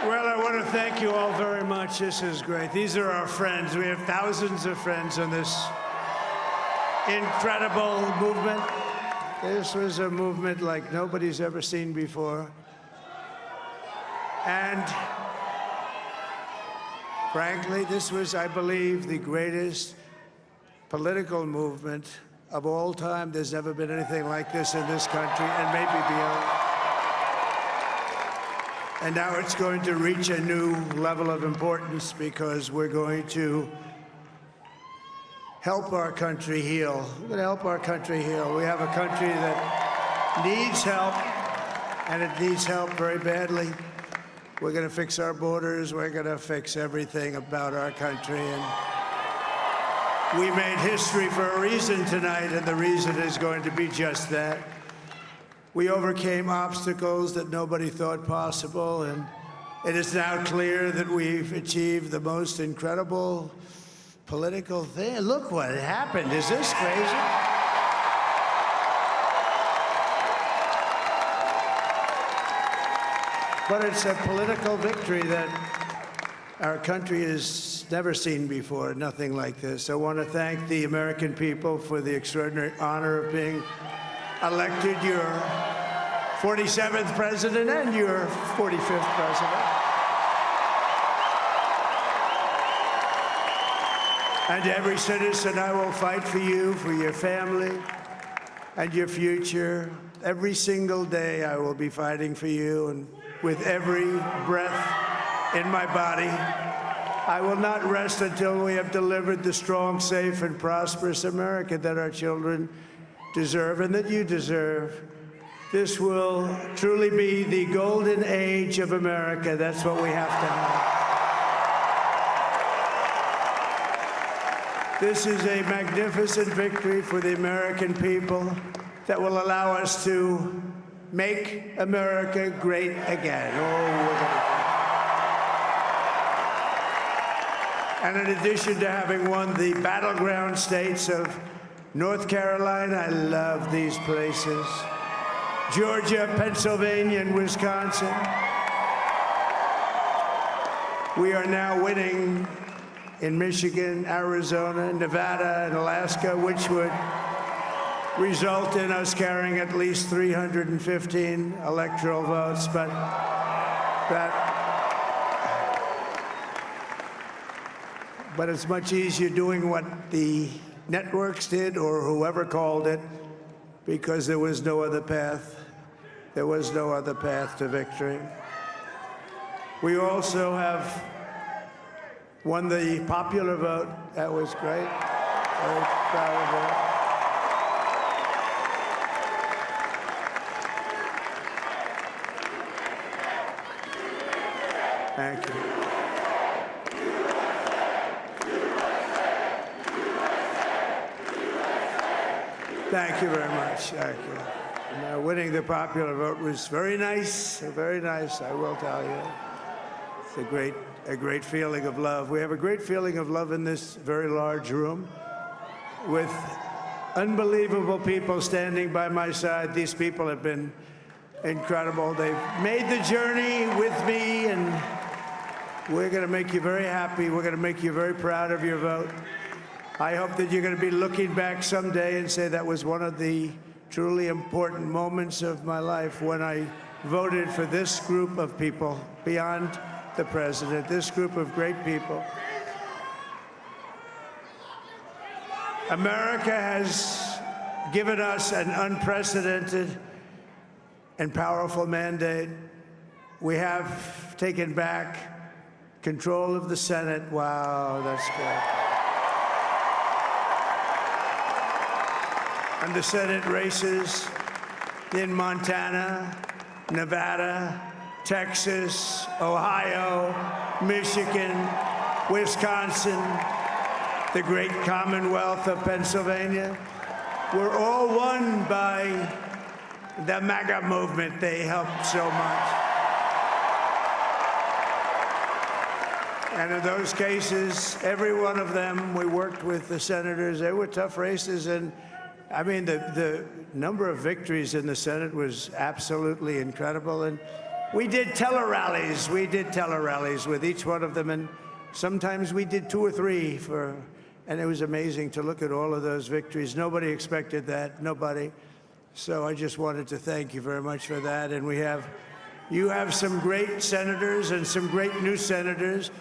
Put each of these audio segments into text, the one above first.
Well, I want to thank you all very much. This is great. These are our friends. We have thousands of friends on this incredible movement. This was a movement like nobody's ever seen before. And frankly, this was, I believe, the greatest political movement of all time. There's never been anything like this in this country, and maybe beyond. And now it's going to reach a new level of importance because we're going to help our country heal. We're going to help our country heal. We have a country that needs help, and it needs help very badly. We're going to fix our borders. We're going to fix everything about our country. And we made history for a reason tonight, and the reason is going to be just that. We overcame obstacles that nobody thought possible, and it is now clear that we've achieved the most incredible political thing. Look what happened. Is this crazy? But it's a political victory that our country has never seen before, nothing like this. I want to thank the American people for the extraordinary honor of being elected your 47th president and your 45th president. And to every citizen, I will fight for you, for your family, and your future. Every single day, I will be fighting for you, and with every breath in my body, I will not rest until we have delivered the strong, safe, and prosperous America that our children deserve and that you deserve. This will truly be the golden age of America. That's what we have to have. This is a magnificent victory for the American people that will allow us to make America great again. And in addition to having won the battleground states of North Carolina, I love these places, Georgia, Pennsylvania, and Wisconsin, we are now winning in Michigan, Arizona, Nevada, and Alaska, which would result in us carrying at least 315 electoral votes. But it's much easier doing what the networks did or whoever called it, because there was no other path. There was no other path to victory. We also have won the popular vote. That was great. Very proud of that. Thank you. Thank you very much. Thank you. And, winning the popular vote was very nice, I will tell you. It's a great feeling of love. We have a great feeling of love in this very large room with unbelievable people standing by my side. These people have been incredible. They've made the journey with me, and we're going to make you very happy. We're going to make you very proud of your vote. I hope that you're going to be looking back someday and say that was one of the truly important moments of my life when I voted for this group of people beyond the president, this group of great people. America has given us an unprecedented and powerful mandate. We have taken back control of the Senate. Wow, that's good. And the Senate races in Montana, Nevada, Texas, Ohio, Michigan, Wisconsin, the great Commonwealth of Pennsylvania, were all won by the MAGA movement. They helped so much. And in those cases, every one of them, we worked with the senators. They were tough races, and I mean, the number of victories in the Senate was absolutely incredible. And We did tele-rallies. We did tele-rallies with each one of them, and sometimes we did 2 or 3 and it was amazing to look at all of those victories. Nobody expected that, nobody. So I just wanted to thank you very much for that. And you have some great senators and some great new senators.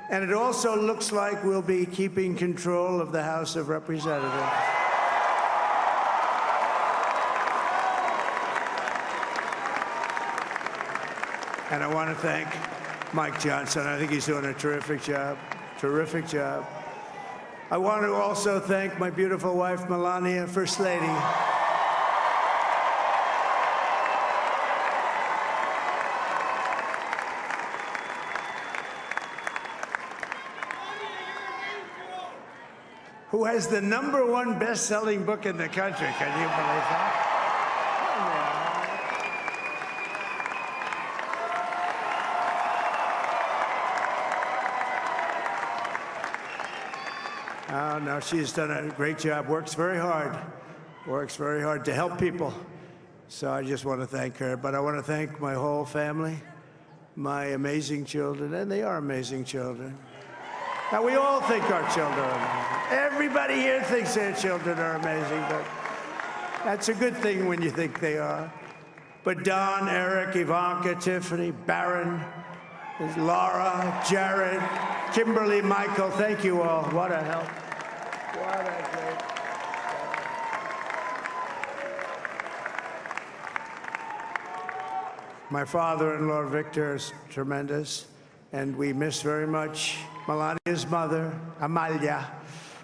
And it also looks like we'll be keeping control of the House of Representatives. And I want to thank Mike Johnson. I think he's doing a terrific job, terrific job. I want to also thank my beautiful wife, Melania, First Lady. Who has the #1 best-selling book in the country. Can you believe that? Oh, no, she's done a great job, works very hard to help people. So I just want to thank her. But I want to thank my whole family, my amazing children, and they are amazing children. Now, we all think our children are amazing. Everybody here thinks their children are amazing, but that's a good thing when you think they are. But Don, Eric, Ivanka, Tiffany, Barron, Laura, Jared, Kimberly, Michael, thank you all. What a help. What a great help. My father-in-law, Victor, is tremendous, and we miss very much Melania's mother, Amalia.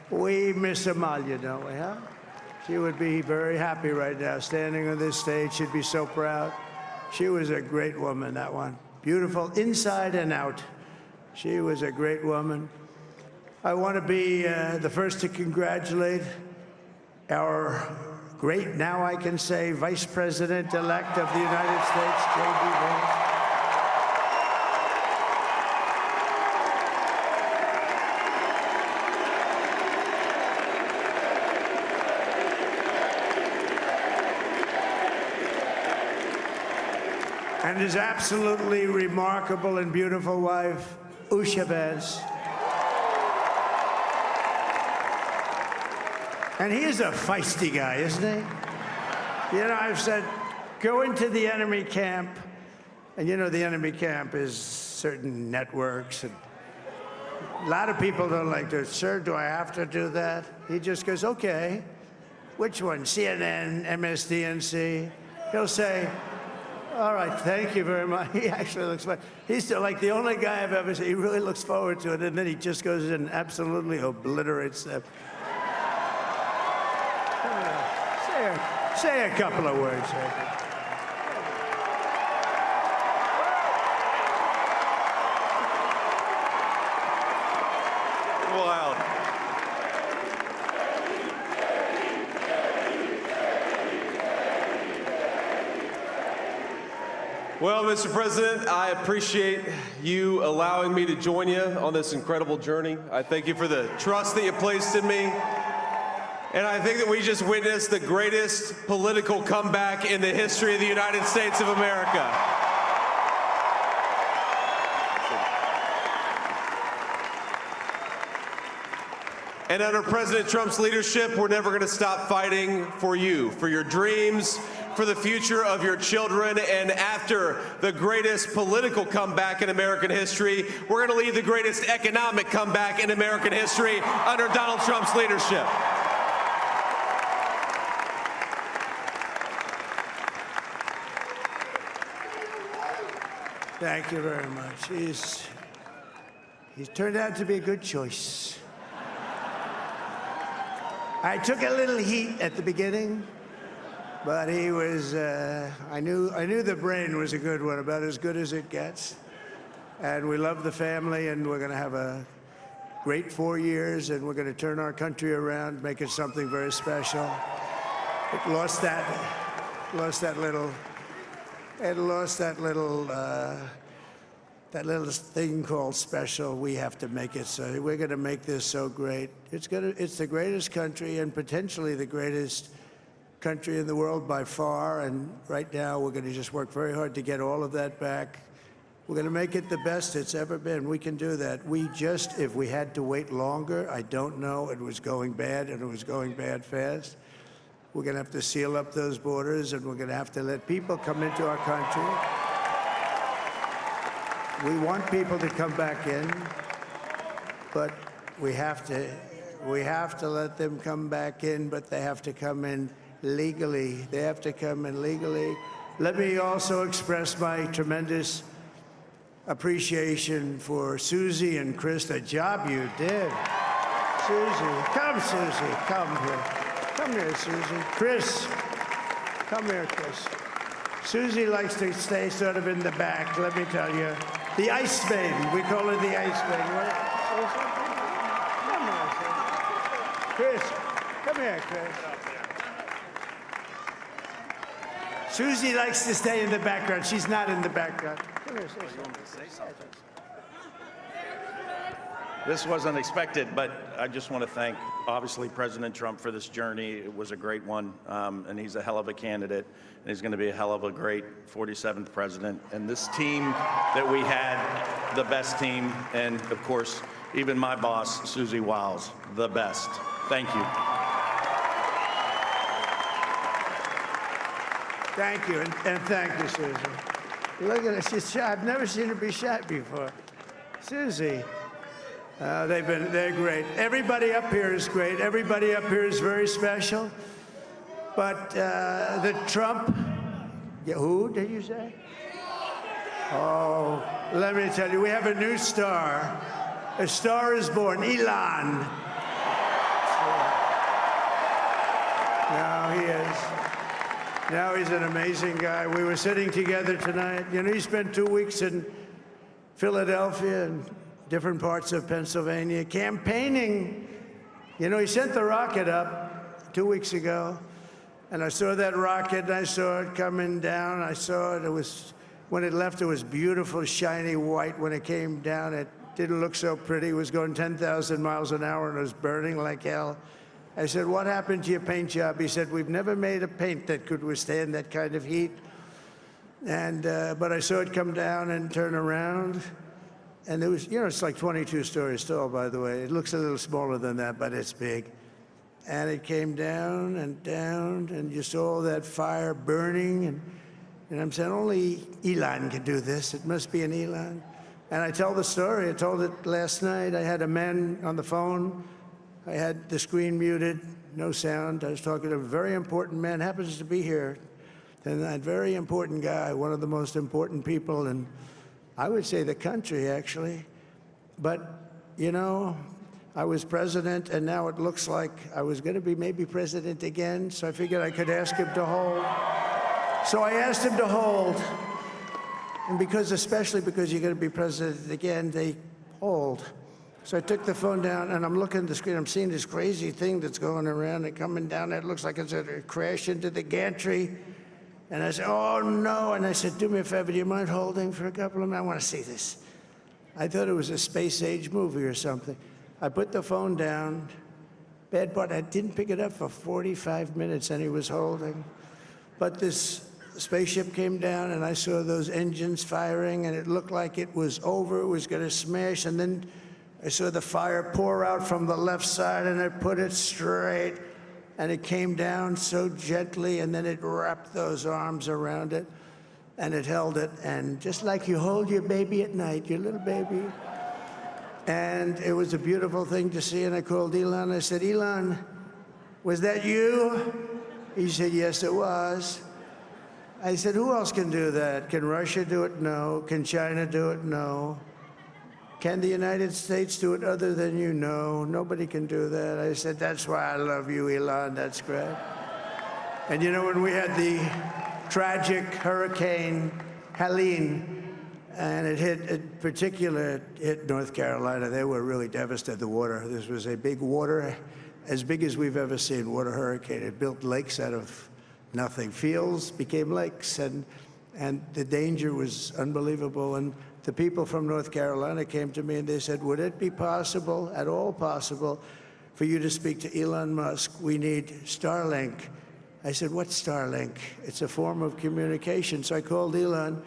We miss Amalia, don't we, huh? She would be very happy right now, standing on this stage. She'd be so proud. She was a great woman, that one. Beautiful inside and out. She was a great woman. I want to be the first to congratulate our great, now I can say, Vice President-elect of the United States, J.D. Vance. And his absolutely remarkable and beautiful wife, Usha Vance. And he is a feisty guy, isn't he? You know, I've said, go into the enemy camp, and you know the enemy camp is certain networks, and a lot of people don't like to, sir, do I have to do that? He just goes, okay, which one, CNN, MSDNC? He'll say, all right, thank you very much. He actually looks fine. He's still like the only guy I've ever seen. He really looks forward to it, and then he just goes in and absolutely obliterates them. Say a couple of words. Wow. Well, Mr. President, I appreciate you allowing me to join you on this incredible journey. I thank you for the trust that you placed in me. And I think that we just witnessed the greatest political comeback in the history of the United States of America. And under President Trump's leadership, we're never going to stop fighting for you, for your dreams, for the future of your children. And after the greatest political comeback in American history, we're going to lead the greatest economic comeback in American history under Donald Trump's leadership. Thank you very much. He's turned out to be a good choice. I took a little heat at the beginning, but he was, I knew the brain was a good one, about as good as it gets. And we love the family, and we're going to have a great 4 years, and we're going to turn our country around, make it something very special. It lost that little thing called special. We have to make it so. We're going to make this so great. It's the greatest country and potentially the greatest country in the world by far, and right now we're going to just work very hard to get all of that back. We're going to make it the best it's ever been. We can do that. If we had to wait longer, I don't know. It was going bad, and it was going bad fast. We're going to have to seal up those borders, and we're going to have to let people come into our country. We want people to come back in, but we have to let them come back in, but they have to come in legally. They have to come in legally. Let me also express my tremendous appreciation for Susie and Chris, the job you did. Susie, come here. Come here, Susie. Chris, come here, Chris. Susie likes to stay sort of in the back, let me tell you. The Ice Maiden, we call her the Ice Maiden. Come here, Chris. Come here, Chris. Susie likes to stay in the background. She's not in the background. Come here, say something. This wasn't expected, but I just want to thank, obviously, President Trump for this journey. It was a great one, and he's a hell of a candidate, and he's going to be a hell of a great 47th president. And this team that we had, the best team, and, of course, even my boss, Susie Wiles, the best. Thank you. Thank you, and thank you, Susie. Look at her, she's shy. I've never seen her be shy before. Susie. They're great. Everybody up here is great. Everybody up here is very special. But the Trump, who did you say? Oh, let me tell you, we have a new star. A star is born, Elon. Now he is. Now he's an amazing guy. We were sitting together tonight. You know, he spent 2 weeks in Philadelphia and different parts of Pennsylvania campaigning. You know, he sent the rocket up 2 weeks ago, and I saw that rocket, and I saw it coming down. I saw it. It was, when it left, it was beautiful, shiny white. When it came down, it didn't look so pretty. It was going 10,000 miles an hour, and it was burning like hell. I said, what happened to your paint job? He said, we've never made a paint that could withstand that kind of heat. And but I saw it come down and turn around. And there was, you know, it's like 22 stories tall, by the way. It looks a little smaller than that, but it's big. And it came down, and you saw that fire burning. And I'm saying, only Elon can do this. It must be an Elon. And I tell the story. I told it last night. I had a man on the phone. I had the screen muted, no sound. I was talking to a very important man, happens to be here. And that very important guy, one of the most important people in, I would say, the country, actually. But, you know, I was president, and now it looks like I was going to be maybe president again, so I figured I could ask him to hold. So I asked him to hold. And especially because you're going to be president again, they hold. So I took the phone down, and I'm looking at the screen. I'm seeing this crazy thing that's going around and coming down. It looks like it's going to crash into the gantry. And I said, oh, no. And I said, do me a favor, do you mind holding for a couple of minutes? I want to see this. I thought it was a space-age movie or something. I put the phone down. Bad part, I didn't pick it up for 45 minutes, and he was holding. But this spaceship came down, and I saw those engines firing, and it looked like it was over. It was going to smash, and then I saw the fire pour out from the left side, and I put it straight, and it came down so gently, and then it wrapped those arms around it, and it held it, and just like you hold your baby at night, your little baby. And it was a beautiful thing to see, and I called Elon. I said, Elon, was that you? He said, yes, it was. I said, who else can do that? Can Russia do it? No. Can China do it? No. Can the United States do it other than you? No, nobody can do that. I said, that's why I love you, Elon. That's great. And you know, when we had the tragic Hurricane Helene, and it hit North Carolina, they were really devastated, the water. This was a big water, as big as we've ever seen, water hurricane. It built lakes out of nothing. Fields became lakes, and the danger was unbelievable. And the people from North Carolina came to me and they said, would it be possible, at all possible, for you to speak to Elon Musk? We need Starlink. I said, what's Starlink? It's a form of communication. So I called Elon,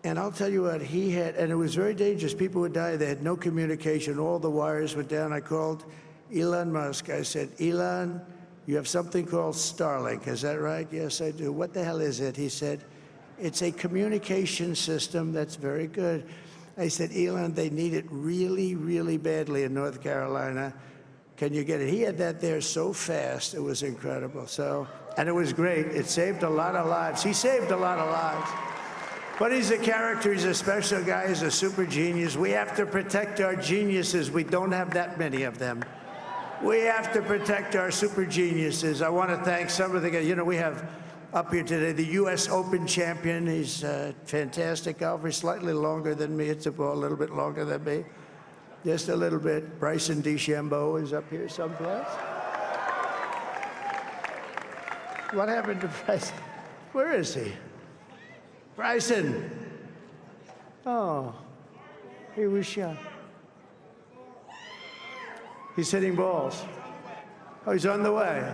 and I'll tell you what, he had, and it was very dangerous. People would die. They had no communication. All the wires were down. I called Elon Musk. I said, Elon, you have something called Starlink. Is that right? Yes, I do. What the hell is it? He said, it's a communication system that's very good. I said, Elon, they need it really, really badly in North Carolina. Can you get it? He had that there so fast. It was incredible. So, and it was great. It saved a lot of lives. He saved a lot of lives. But he's a character. He's a special guy. He's a super genius. We have to protect our geniuses. We don't have that many of them. We have to protect our super geniuses. I want to thank some of the guys. You know, we have up here today the U.S. Open champion. He's a fantastic golfer. He's slightly longer than me. It's a little bit longer than me. Just a little bit. Bryson DeChambeau is up here someplace. What happened to Bryson? Where is he? Bryson. Oh, he was shot. He's hitting balls. Oh, he's on the way.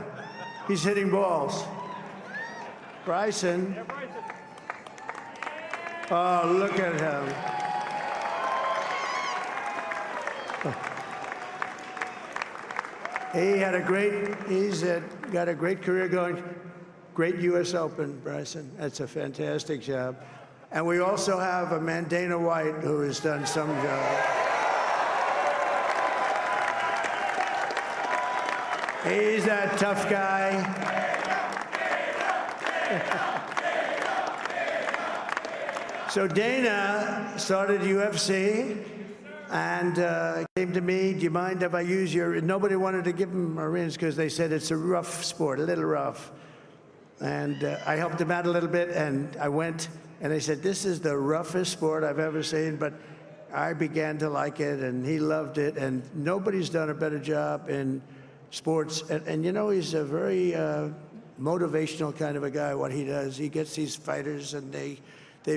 He's hitting balls. Bryson. Oh, look at him. He had a great, got a great career going. Great U.S. Open, Bryson. That's a fantastic job. And we also have a man, Dana White, who has done some job. He's a tough guy. So Dana started UFC and came to me, do you mind if I use your, nobody wanted to give him Marines because they said it's a rough sport, a little rough. And I helped him out a little bit, and I went, and they said, this is the roughest sport I've ever seen, but I began to like it, and he loved it, and nobody's done a better job in sports. And you know, he's a very motivational kind of a guy, what he does. He gets these fighters, and they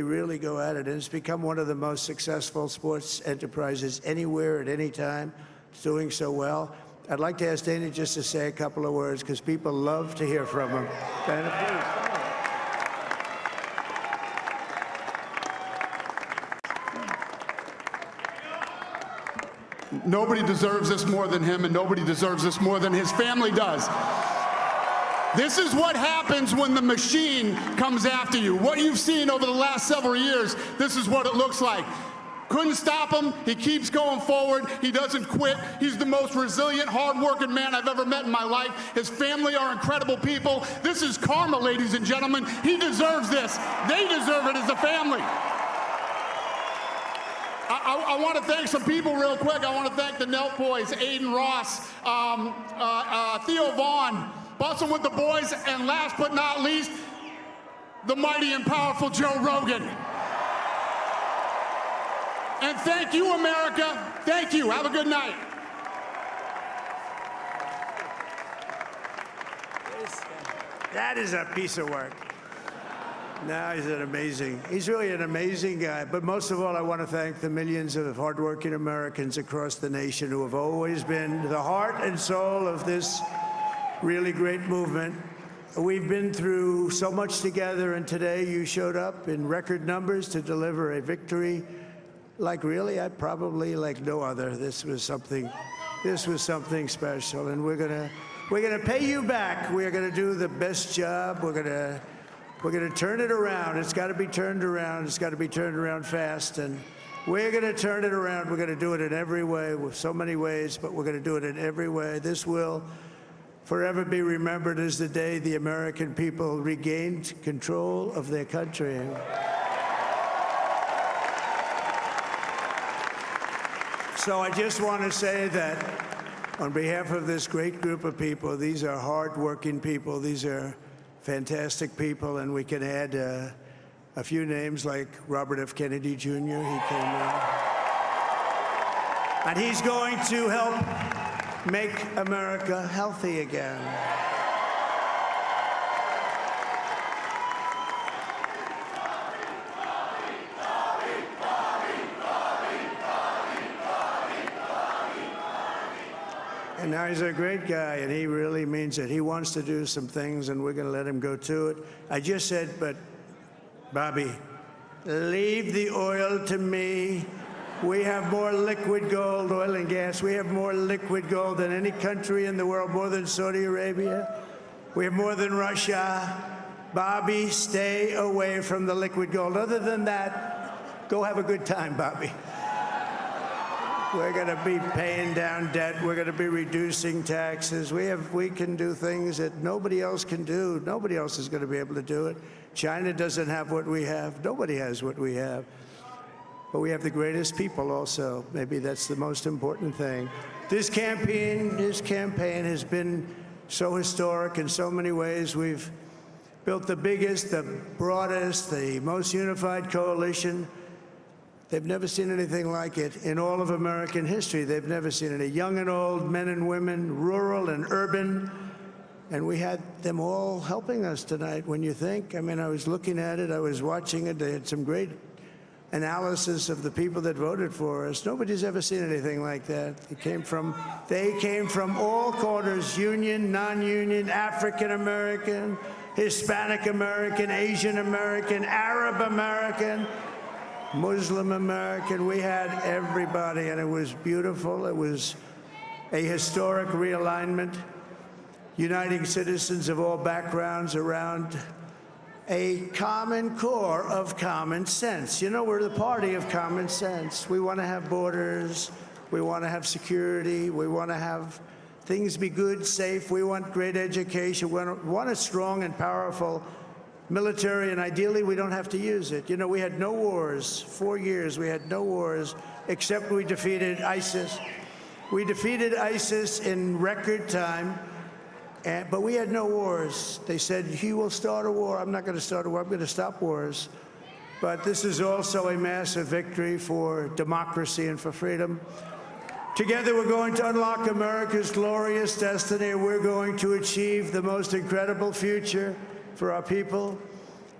really go at it, and it's become one of the most successful sports enterprises anywhere at any time. It's doing so well. I'd like to ask Dana just to say a couple of words, because people love to hear from him. Dana, please. Nobody deserves this more than him, and nobody deserves this more than his family does. This is what happens when the machine comes after you. What you've seen over the last several years, this is what it looks like. Couldn't stop him. He keeps going forward. He doesn't quit. He's the most resilient, hard-working man I've ever met in my life. His family are incredible people. This is karma, ladies and gentlemen. He deserves this. They deserve it as a family. I want to thank some people real quick. I want to thank the Nelt boys, Aiden Ross, Theo Vaughn, Bussin' with the boys, and last but not least, the mighty and powerful Joe Rogan. And thank you, America. Thank you. Have a good night. that is a piece of work. No, he's really an amazing guy. But most of all, I want to thank the millions of hardworking Americans across the nation who have always been the heart and soul of this really great movement. We've been through so much together, and today you showed up in record numbers to deliver a victory like probably like no other. This was something special, and we're gonna pay you back. We're gonna do the best job. We're gonna turn it around. It's got to be turned around. It's got to be turned around fast, and we're gonna turn it around. We're gonna do it in every way, with so many ways, but we're gonna do it in every way. This will forever be remembered as the day the American people regained control of their country. So I just want to say that on behalf of this great group of people, these are hard-working people. These are fantastic people, and we can add a few names like Robert F. Kennedy Jr. He came in. And he's going to help make America healthy again. And now he's a great guy, and he really means it. He wants to do some things, and we're going to let him go to it. I just said, but, Bobby, leave the oil to me. We have more liquid gold, oil and gas. We have more liquid gold than any country in the world, more than Saudi Arabia. We have more than Russia. Bobby, stay away from the liquid gold. Other than that, go have a good time, Bobby. We're going to be paying down debt. We're going to be reducing taxes. We can do things that nobody else can do. Nobody else is going to be able to do it. China doesn't have what we have. Nobody has what we have. But we have the greatest people also. Maybe that's the most important thing. This campaign has been so historic in so many ways. We've built the biggest, the broadest, the most unified coalition. They've never seen anything like it in all of American history. They've never seen it. Young and old, men and women, rural and urban. And we had them all helping us tonight, when you think. I mean, I was looking at it. I was watching it. They had some great analysis of the people that voted for us. Nobody's ever seen anything like that. They came from all corners, union, non-union, African American, Hispanic American, Asian American, Arab American, Muslim American. We had everybody, and it was beautiful. It was a historic realignment, uniting citizens of all backgrounds around a common core of common sense. You know, we're the party of common sense. We want to have borders. We want to have security. We want to have things be good, safe. We want great education. We want a strong and powerful military, and ideally, we don't have to use it. You know, we had no wars. 4 years, we had no wars, except we defeated ISIS. We defeated ISIS in record time, but we had no wars. They said, he will start a war. I'm not going to start a war. I'm going to stop wars. But this is also a massive victory for democracy and for freedom. Together, we're going to unlock America's glorious destiny. We're going to achieve the most incredible future for our people.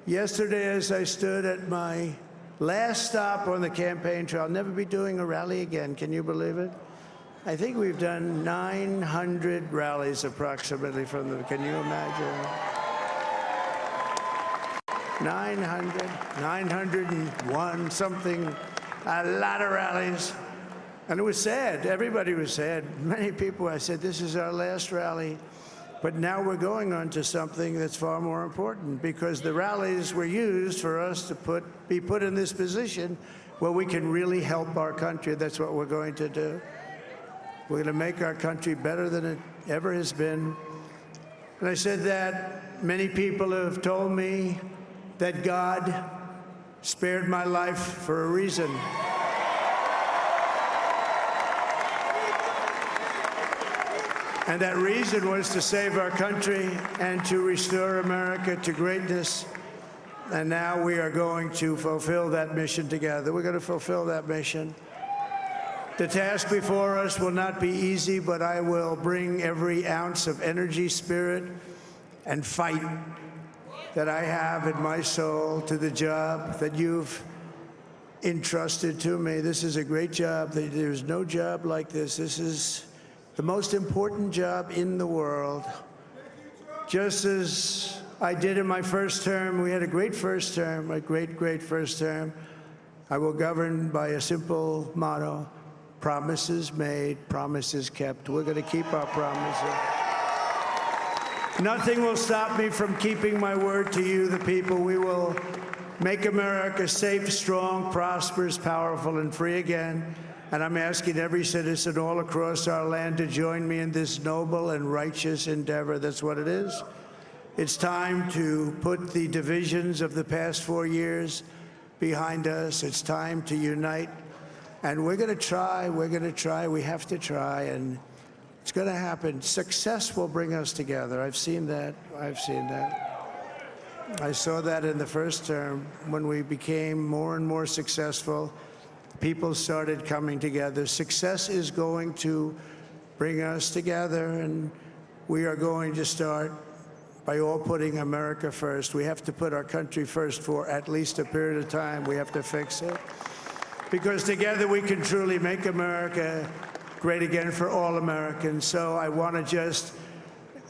Yesterday, as I stood at my last stop on the campaign trail, I'll never be doing a rally again. Can you believe it? I think we've done 900 rallies approximately from them. Can you imagine? 901, something, a lot of rallies. And it was sad. Everybody was sad. Many people, I said, this is our last rally. But now we're going on to something that's far more important, because the rallies were used for us to be put in this position where we can really help our country. That's what we're going to do. We're going to make our country better than it ever has been. And I said that many people have told me that God spared my life for a reason. And that reason was to save our country and to restore America to greatness. And now we are going to fulfill that mission together. We're going to fulfill that mission. The task before us will not be easy, but I will bring every ounce of energy, spirit, and fight that I have in my soul to the job that you've entrusted to me. This is a great job. There's no job like this. This is the most important job in the world. Just as I did in my first term, we had a great first term, a great, great first term. I will govern by a simple motto: promises made, promises kept. We're going to keep our promises. Nothing will stop me from keeping my word to you, the people. We will make America safe, strong, prosperous, powerful, and free again. And I'm asking every citizen all across our land to join me in this noble and righteous endeavor. That's what it is. It's time to put the divisions of the past 4 years behind us. It's time to unite. And we're going to try. We're going to try. We have to try. And it's going to happen. Success will bring us together. I've seen that. I've seen that. I saw that in the first term when we became more and more successful. People started coming together. Success is going to bring us together, and we are going to start by all putting America first. We have to put our country first for at least a period of time. We have to fix it, because together we can truly make America great again for all Americans. So I want to just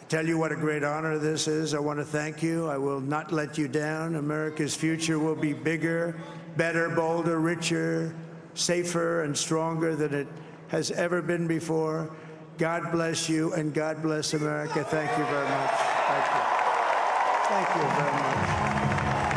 tell you what a great honor this is. I want to thank you. I will not let you down. America's future will be bigger, better, bolder, richer, safer, and stronger than it has ever been before. God bless you, and God bless America. Thank you very much. Thank you. Thank you very much.